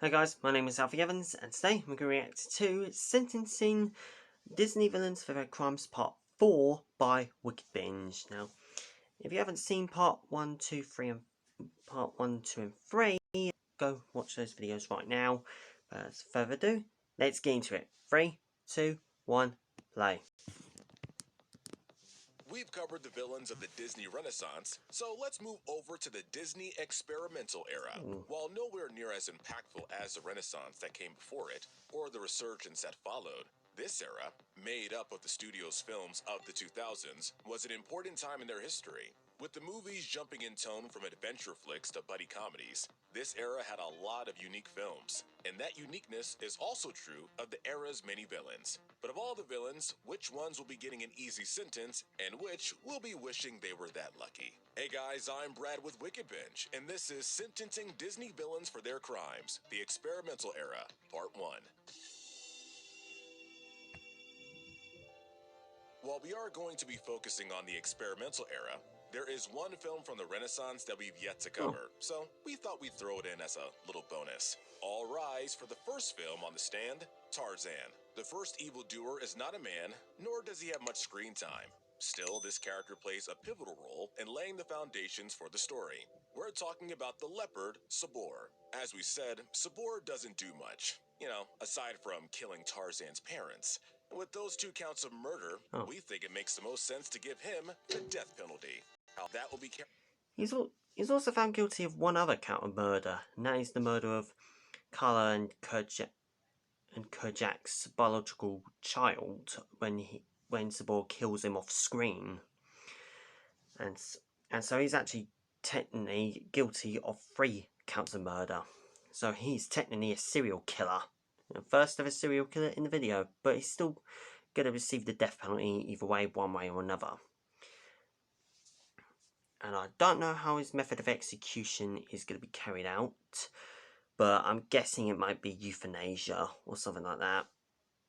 Hi guys, my name is Alfie Evans, and today we're going to react to Sentencing Disney Villains for Their Crimes Part 4 by Wickedbinge. Now, if you haven't seen Part 1, 2, 3, and Part 1, 2, and 3, go watch those videos right now. But as further ado, let's get into it. 3, 2, 1, play. We've covered the villains of the Disney Renaissance, so let's move over to the Disney experimental era. While nowhere near as impactful as the Renaissance that came before it, or the resurgence that followed, this era, made up of the studio's films of the 2000s, was an important time in their history. With the movies jumping in tone from adventure flicks to buddy comedies, this era had a lot of unique films, and that uniqueness is also true of the era's many villains. But of all the villains, which ones will be getting an easy sentence, and which will be wishing they were that lucky? Hey guys, I'm Brad with Wickedbinge, and this is Sentencing Disney Villains for Their Crimes, the Experimental Era, Part 1. While we are going to be focusing on the experimental era, there is one film from the Renaissance that we've yet to cover, so we thought we'd throw it in as a little bonus. All rise for the first film on the stand, Tarzan. The first evildoer is not a man, nor does he have much screen time. Still, this character plays a pivotal role in laying the foundations for the story. We're talking about the leopard, Sabor. As we said, Sabor doesn't do much, aside from killing Tarzan's parents. With those 2 counts of murder, we think it makes the most sense to give him the death penalty. How that will be He's also found guilty of one other count of murder, and that is the murder of Carla and Kerjak's biological child when Sabor kills him off screen, and so he's actually technically guilty of 3 counts of murder. So he's technically a serial killer, first ever serial killer in the video, but he's still going to receive the death penalty either way, one way or another. And I don't know how his method of execution is going to be carried out, but I'm guessing it might be euthanasia or something like that,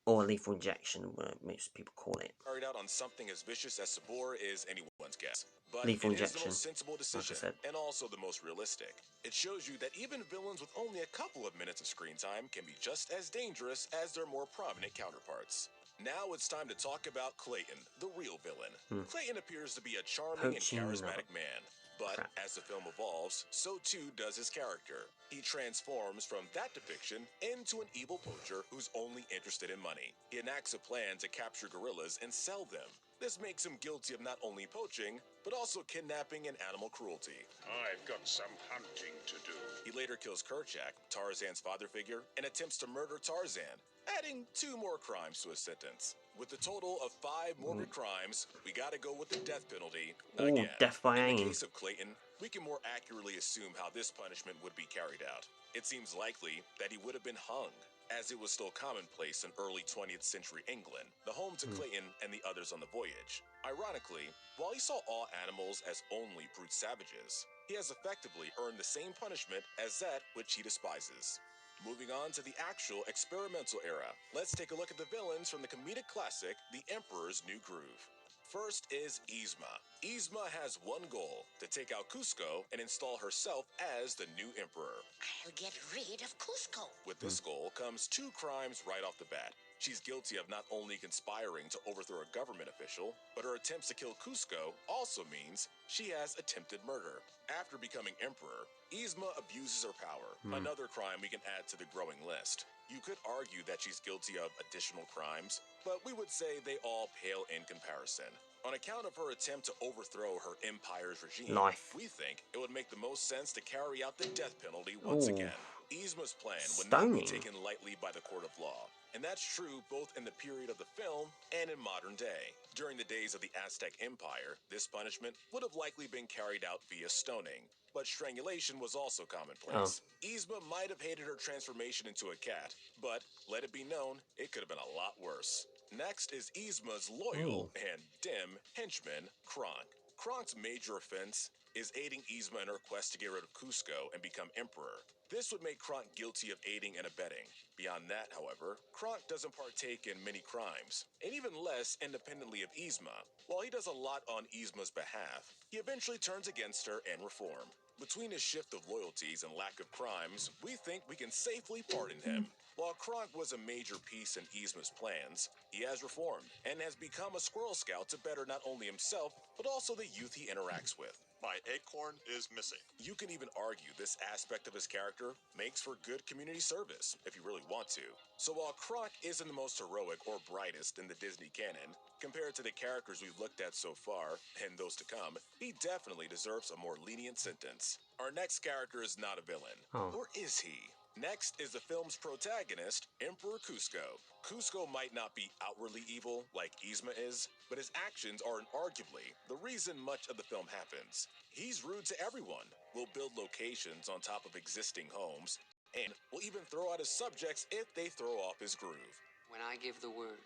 or lethal injection, what most people call it. Carried out on something as vicious as Sabor is anyone's guess. But lethal it injection, is the most sensible decision, and also the most realistic. It shows you that even villains with only a couple of minutes of screen time can be just as dangerous as their more prominent counterparts. Now it's time to talk about Clayton, the real villain. Clayton appears to be a charming and charismatic man. But as the film evolves, so too does his character. He transforms from that depiction into an evil poacher who's only interested in money. He enacts a plan to capture gorillas and sell them. This makes him guilty of not only poaching, but also kidnapping and animal cruelty. I've got some hunting to do. He later kills Kerchak, Tarzan's father figure, and attempts to murder Tarzan, adding 2 more crimes to his sentence. With a total of 5 morbid crimes, we gotta go with the death penalty again. Death by In hanging. the case of Clayton, we can more accurately assume how this punishment would be carried out. It seems likely that he would have been hung, as it was still commonplace in early 20th century England, the home to Clayton and the others on the voyage. Ironically, while he saw all animals as only brute savages, he has effectively earned the same punishment as that which he despises. Moving on to the actual experimental era, let's take a look at the villains from the comedic classic, The Emperor's New Groove. First is Yzma. Yzma has one goal, to take out Kuzco and install herself as the new emperor. I'll get rid of Cusco. With this goal comes 2 crimes right off the bat. She's guilty of not only conspiring to overthrow a government official, but her attempts to kill Kuzco also means she has attempted murder. After becoming emperor, Yzma abuses her power, another crime we can add to the growing list. You could argue that she's guilty of additional crimes, but we would say they all pale in comparison. On account of her attempt to overthrow her empire's regime, we think it would make the most sense to carry out the death penalty once again. Yzma's plan would not be taken lightly by the court of law, and that's true both in the period of the film and in modern day. During the days of the Aztec Empire, this punishment would have likely been carried out via stoning, but strangulation was also commonplace. Yzma might have hated her transformation into a cat, but let it be known, it could have been a lot worse. Next is Yzma's loyal and dim henchman, Kronk. Kronk's major offense is aiding Yzma in her quest to get rid of Kuzco and become emperor. This would make Kronk guilty of aiding and abetting. Beyond that, however, Kronk doesn't partake in many crimes, and even less independently of Yzma. While he does a lot on Yzma's behalf, he eventually turns against her and reform. Between his shift of loyalties and lack of crimes, we think we can safely pardon him. While Kronk was a major piece in Yzma's plans, he has reformed and has become a Squirrel Scout to better not only himself, but also the youth he interacts with. My acorn is missing. You can even argue this aspect of his character makes for good community service, if you really want to. So while Kronk isn't the most heroic or brightest in the Disney canon, compared to the characters we've looked at so far, and those to come, he definitely deserves a more lenient sentence. Our next character is not a villain. Oh. Or is he? Next is the film's protagonist, Emperor Kuzco. Kuzco might not be outwardly evil like Yzma is, but his actions are inarguably the reason much of the film happens. He's rude to everyone, will build locations on top of existing homes, and will even throw out his subjects if they throw off his groove. When I give the word,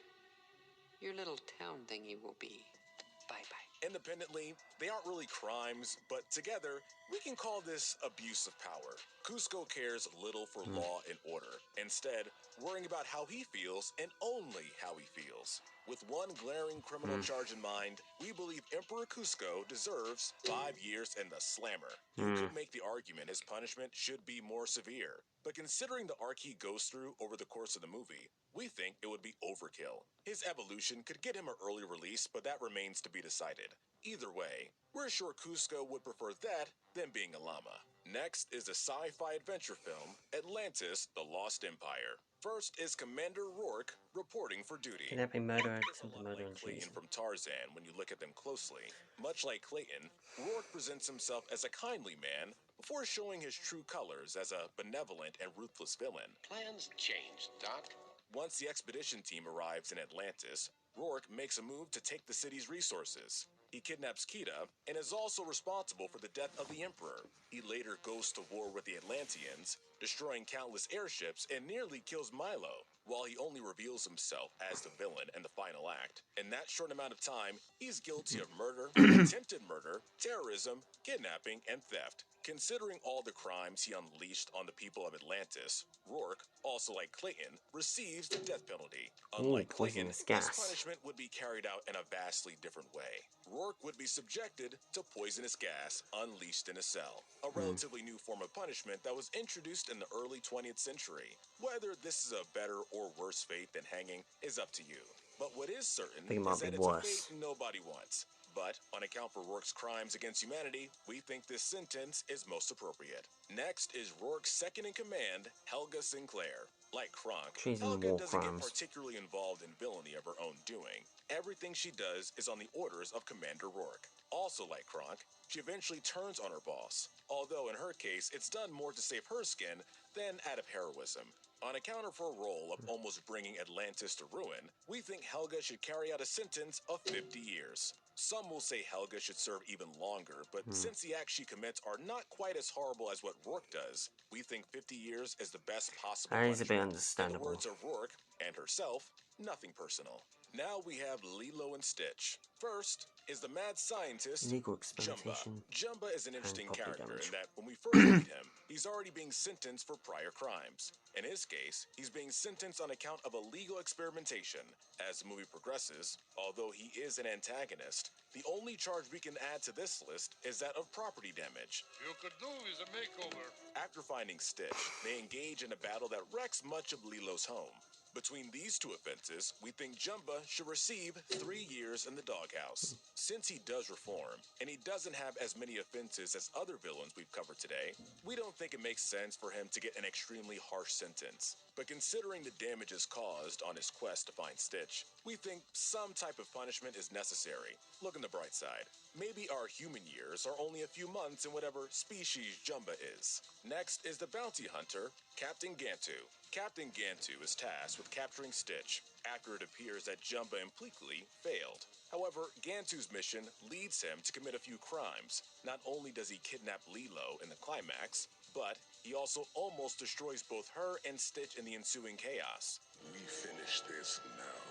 your little town thingy will be bye-bye. Independently, they aren't really crimes, but together, we can call this abuse of power. Kuzco cares little for law and order, instead, worrying about how he feels and only how he feels. With one glaring criminal charge in mind, we believe Emperor Kuzco deserves 5 years in the slammer. You could make the argument his punishment should be more severe, but considering the arc he goes through over the course of the movie, we think it would be overkill. His evolution could get him an early release, but that remains to be decided. Either way, we're sure Kuzco would prefer that than being a llama. Next is the sci-fi adventure film, Atlantis, The Lost Empire. First is Commander Rourke reporting for duty. Kidnapping, murder, Looks a attempted lot murder, like and Clayton treason. from Tarzan when you look at them closely. Much like Clayton, Rourke presents himself as a kindly man before showing his true colors as a benevolent and ruthless villain. Plans changed, Doc. Once the expedition team arrives in Atlantis, Rourke makes a move to take the city's resources. He kidnaps Kita and is also responsible for the death of the Emperor. He later goes to war with the Atlanteans, destroying countless airships and nearly kills Milo, while he only reveals himself as the villain in the final act. In that short amount of time, he's guilty of murder, attempted murder, terrorism, kidnapping, and theft. Considering all the crimes he unleashed on the people of Atlantis, Rourke, also like Clayton, receives the death penalty. Unlike Clayton, poisonous his gas. punishment would be carried out in a vastly different way. Rourke would be subjected to poisonous gas unleashed in a cell, a relatively new form of punishment that was introduced in the early 20th century. Whether this is a better or worse fate than hanging is up to you. But what is certain think it might is that be it's a worse. fate nobody wants. But, on account for Rourke's crimes against humanity, we think this sentence is most appropriate. Next is Rourke's second-in-command, Helga Sinclair. Like Kronk, Treason, Helga war doesn't get crimes. particularly involved in villainy of her own doing. Everything she does is on the orders of Commander Rourke. Also like Kronk, she eventually turns on her boss, although in her case, it's done more to save her skin than out of heroism. On account of her role of almost bringing Atlantis to ruin, we think Helga should carry out a sentence of 50 years. Some will say Helga should serve even longer, but since the acts she commits are not quite as horrible as what Rourke does, we think 50 years is the best possible That is a bit punishment. In the understandable. words of Rourke and herself, nothing personal. Now we have Lilo and Stitch. First is the mad scientist, Illegal Jumba. experimentation. Jumba is an interesting property character damage. in that when we first meet him, he's already being sentenced for prior crimes. In his case, he's being sentenced on account of illegal experimentation. As the movie progresses, although he is an antagonist, the only charge we can add to this list is that of property damage. You could do with a makeover. After finding Stitch, they engage in a battle that wrecks much of Lilo's home. Between these two offenses, we think Jumba should receive 3 years in the doghouse. Since he does reform, and he doesn't have as many offenses as other villains we've covered today, we don't think it makes sense for him to get an extremely harsh sentence. But considering the damages caused on his quest to find Stitch, we think some type of punishment is necessary. Look on the bright side. Maybe our human years are only a few months in whatever species Jumba is. Next is the bounty hunter, Captain Gantu. Captain Gantu is tasked with capturing Stitch after it appears that Jumba implicitly failed. However, Gantu's mission leads him to commit a few crimes. Not only does he kidnap Lilo in the climax, but he also almost destroys both her and Stitch in the ensuing chaos. We finish this now.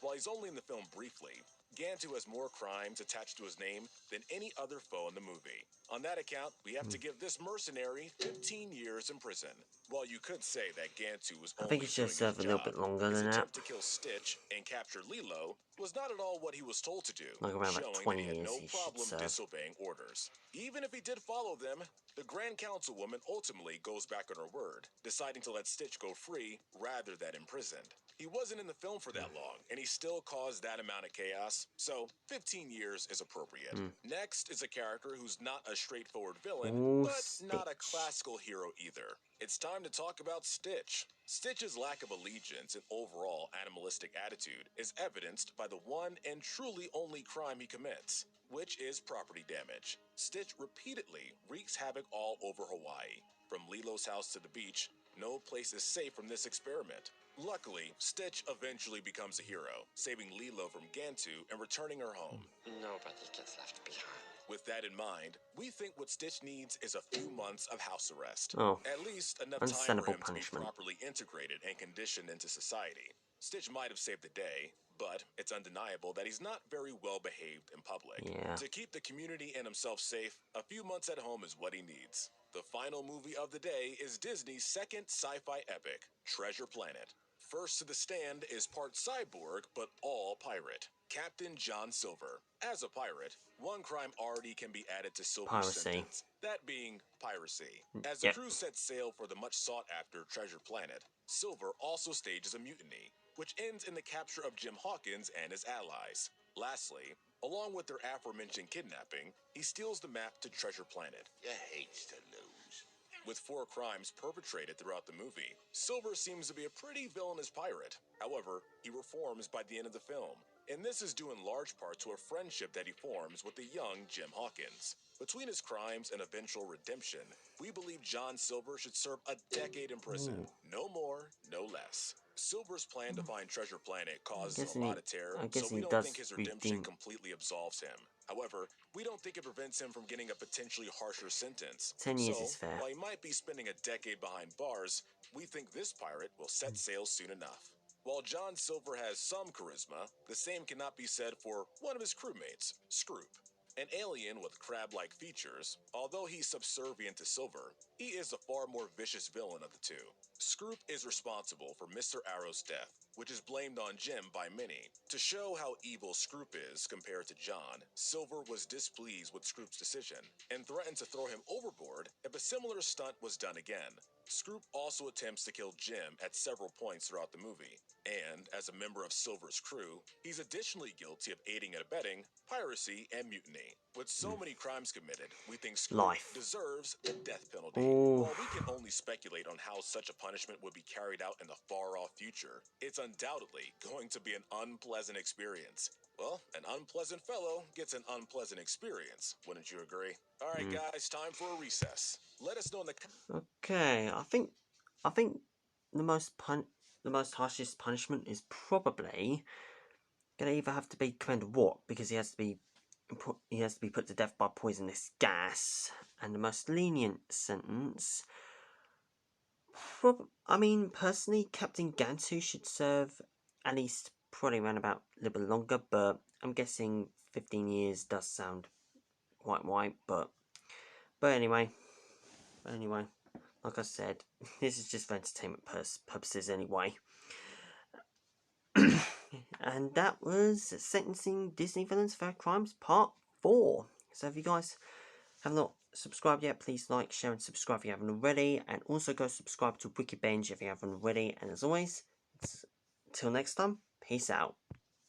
While he's only in the film briefly, Gantu has more crimes attached to his name than any other foe in the movie. On that account, we have to give this mercenary 15 years in prison. While you could say that Gantu was I only think he should doing have his served a little job, bit longer his than that. attempt to kill Stitch and capture Lilo was not at all what he was told to do, Like around like showing that 20 he had years no he should problem serve. disobeying orders. Even if he did follow them, the Grand Councilwoman ultimately goes back on her word, deciding to let Stitch go free rather than imprisoned. He wasn't in the film for that long, and he still caused that amount of chaos, so 15 years is appropriate. Next is a character who's not a straightforward villain, Oh, but not a Stitch. classical hero either. It's time to talk about Stitch. Stitch's lack of allegiance and overall animalistic attitude is evidenced by the one and truly only crime he commits, which is property damage. Stitch repeatedly wreaks havoc all over Hawaii. From Lilo's house to the beach, no place is safe from this experiment. Luckily, Stitch eventually becomes a hero, saving Lilo from Gantu and returning her home. Nobody gets left behind. With that in mind, we think what Stitch needs is a few months of house arrest. Oh, At least enough time for understandable him to be punishment. properly integrated and conditioned into society. Stitch might have saved the day, but it's undeniable that he's not very well behaved in public. Yeah. To keep the community and himself safe, a few months at home is what he needs. The final movie of the day is Disney's second sci-fi epic, Treasure Planet. First to the stand is part cyborg, but all pirate, Captain John Silver. As a pirate, one crime already can be added to Silver's Piracy. sentence, that being piracy. As the Yep. crew sets sail for the much sought-after Treasure Planet, Silver also stages a mutiny, which ends in the capture of Jim Hawkins and his allies. Lastly, along with their aforementioned kidnapping, he steals the map to Treasure Planet. You hates to lose. With 4 crimes perpetrated throughout the movie, Silver seems to be a pretty villainous pirate. However, he reforms by the end of the film, and this is due in large part to a friendship that he forms with the young Jim Hawkins. Between his crimes and eventual redemption, we believe John Silver should serve a decade in prison. No more, no less. Silver's plan to find Treasure Planet causes a lot of terror, so we don't think his redemption completely absolves him. However, we don't think it prevents him from getting a potentially harsher sentence. 10 years So, is fair. while he might be spending a decade behind bars, we think this pirate will set sail soon enough. While John Silver has some charisma, the same cannot be said for one of his crewmates, Scroop. An alien with crab-like features, although he's subservient to Silver, he is the far more vicious villain of the two. Scroop is responsible for Mr. Arrow's death, which is blamed on Jim by many. To show how evil Scroop is compared to John, Silver was displeased with Scroop's decision and threatened to throw him overboard if a similar stunt was done again. Scroop also attempts to kill Jim at several points throughout the movie, and as a member of Silver's crew, he's additionally guilty of aiding and abetting piracy and mutiny. With so many crimes committed, we think Scroop deserves the death penalty. While we can only speculate on how such a punishment would be carried out in the far-off future, it's undoubtedly going to be an unpleasant experience. Well, an unpleasant fellow gets an unpleasant experience, wouldn't you agree? All right, guys, time for a recess. Let us know in the Okay, I think the most harshest punishment is probably gonna either have to be Commander Watt, because he has to be put to death by poisonous gas, and the most lenient sentence. I mean, personally, Captain Gantu should serve at least probably around about a little bit longer, but I'm guessing 15 years does sound quite right, but anyway, like I said, this is just for entertainment purposes anyway. And that was Sentencing Disney Villains for Their Crimes Part 4. So if you guys have not subscribed yet, please like, share and subscribe if you haven't already. And also go subscribe to Wickedbinge if you haven't already. And as always, until next time, peace out.